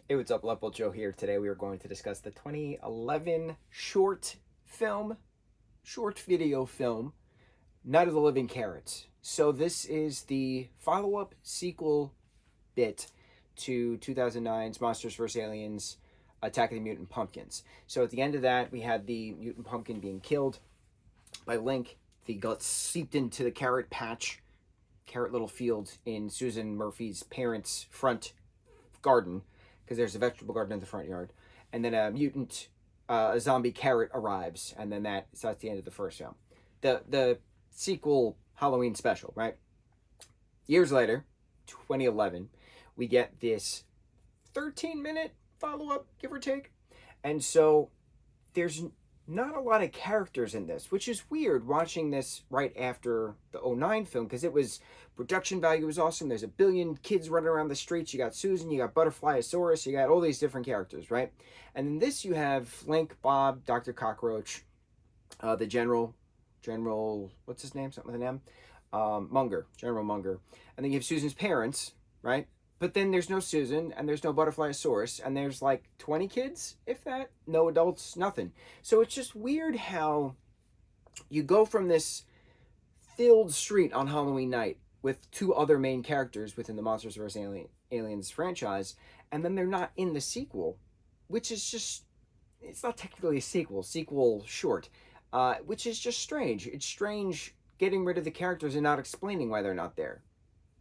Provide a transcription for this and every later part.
Hey, what's up? Lightboltjoe here. Today we are going to discuss the 2011 short video film, Night of the Living Carrots. So this is the follow-up sequel bit to 2009's Monsters vs. Aliens Attack of the Mutant Pumpkins. So at the end of that, we had the mutant pumpkin being killed by Link. He got seeped into the carrot little field in Susan Murphy's parents' front garden, because there's a vegetable garden in the front yard, and then a zombie carrot arrives, and then that's the end of the first film. The sequel Halloween special, right? Years later, 2011, we get this 13-minute follow-up, give or take, and so there's not a lot of characters in this, which is weird watching this right after the 2009 film, because production value was awesome. There's a billion kids running around the streets. You got Susan, you got Butterflyosaurus, you got all these different characters, right? And in this you have Link, Bob, Dr. Cockroach, the General, what's his name? Something with an M? Munger, General Munger. And then you have Susan's parents, right? But then there's no Susan, and there's no Butterflyosaurus, and there's like 20 kids, if that. No adults, nothing. So it's just weird how you go from this filled street on Halloween night with two other main characters within the Monsters vs. Aliens franchise, and then they're not in the sequel, which is just, it's not technically a sequel short, which is just strange. It's strange getting rid of the characters and not explaining why they're not there.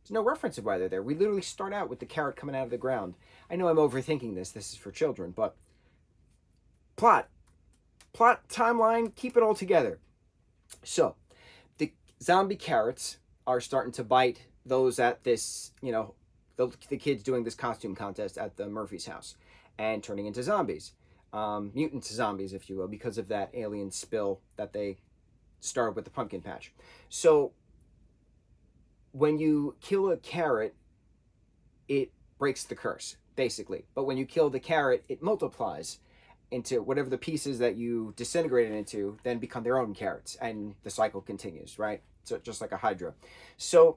There's no reference of why they're there. We literally start out with the carrot coming out of the ground. I know I'm overthinking this. This is for children, but plot, timeline, keep it all together. So, the zombie carrots are starting to bite those at this, the kids doing this costume contest at the Murphy's house and turning into zombies. Mutant zombies, if you will, because of that alien spill that they started with the pumpkin patch. So, when you kill a carrot, it breaks the curse, basically. But when you kill the carrot, it multiplies into whatever the pieces that you disintegrated into then become their own carrots, and the cycle continues, right? So just like a Hydra. So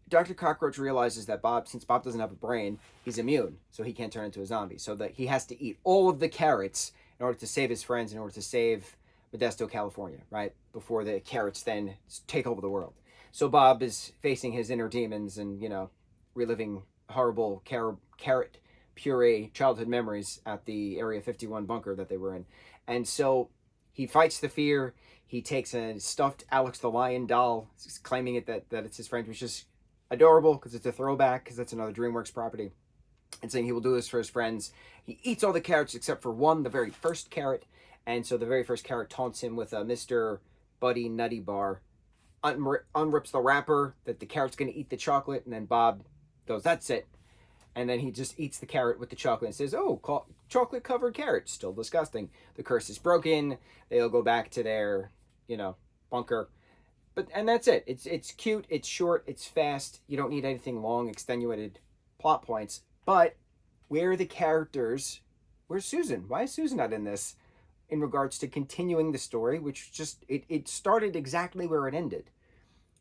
Dr. Cockroach realizes that since Bob doesn't have a brain, he's immune, so he can't turn into a zombie. So that he has to eat all of the carrots in order to save his friends, in order to save Modesto, California, right? Before the carrots then take over the world. So Bob is facing his inner demons and, reliving horrible carrot puree childhood memories at the Area 51 bunker that they were in. And so he fights the fear. He takes a stuffed Alex the Lion doll, claiming that it's his friend, which is adorable because it's a throwback, because that's another DreamWorks property, and saying he will do this for his friends. He eats all the carrots except for one, the very first carrot. And so the very first carrot taunts him with a Mr. Buddy Nutty Bar, unrips the wrapper that the carrot's going to eat the chocolate, and then Bob goes, "That's it." And then he just eats the carrot with the chocolate and says, "Oh, chocolate covered carrot, still disgusting." The curse is broken. They'll go back to their, bunker. And that's it. It's cute, it's short, it's fast. You don't need anything long, extenuated plot points. But where are the characters? Where's Susan? Why is Susan not in this? In regards to continuing the story, which just, it started exactly where it ended.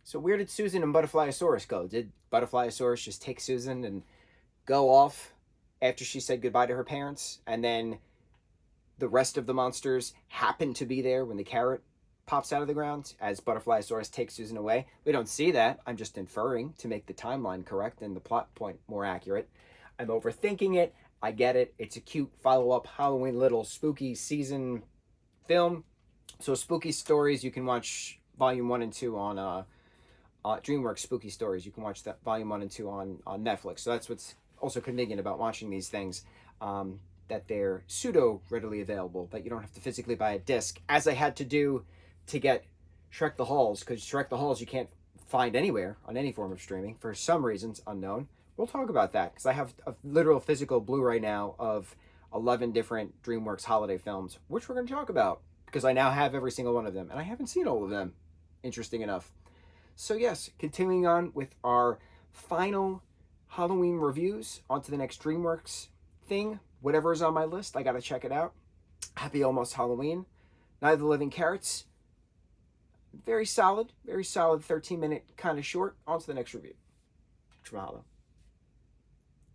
So where did Susan and Butterflyosaurus go? Did Butterflyosaurus just take Susan and go off after she said goodbye to her parents, and then the rest of the monsters happen to be there when the carrot pops out of the ground as Butterflyosaurus takes Susan away? We don't see that. I'm just inferring to make the timeline correct and the plot point more accurate. I'm overthinking it. I get it. It's a cute follow-up Halloween little spooky season film. So Spooky Stories, you can watch Volume 1 and 2 on DreamWorks Spooky Stories. You can watch that Volume 1 and 2 on Netflix. So that's what's also convenient about watching these things, that they're pseudo readily available, that you don't have to physically buy a disc, as I had to do to get Shrek the Halls, because Shrek the Halls you can't find anywhere on any form of streaming for some reasons unknown. We'll talk about that, because I have a literal physical Blu-ray now of 11 different DreamWorks holiday films, which we're going to talk about, because I now have every single one of them, and I haven't seen all of them, interesting enough. So yes, continuing on with our final Halloween reviews, on to the next DreamWorks thing. Whatever is on my list, I got to check it out. Happy almost Halloween. Night of the Living Carrots. Very solid 13-minute, kind of short. On to the next review. Mahalo.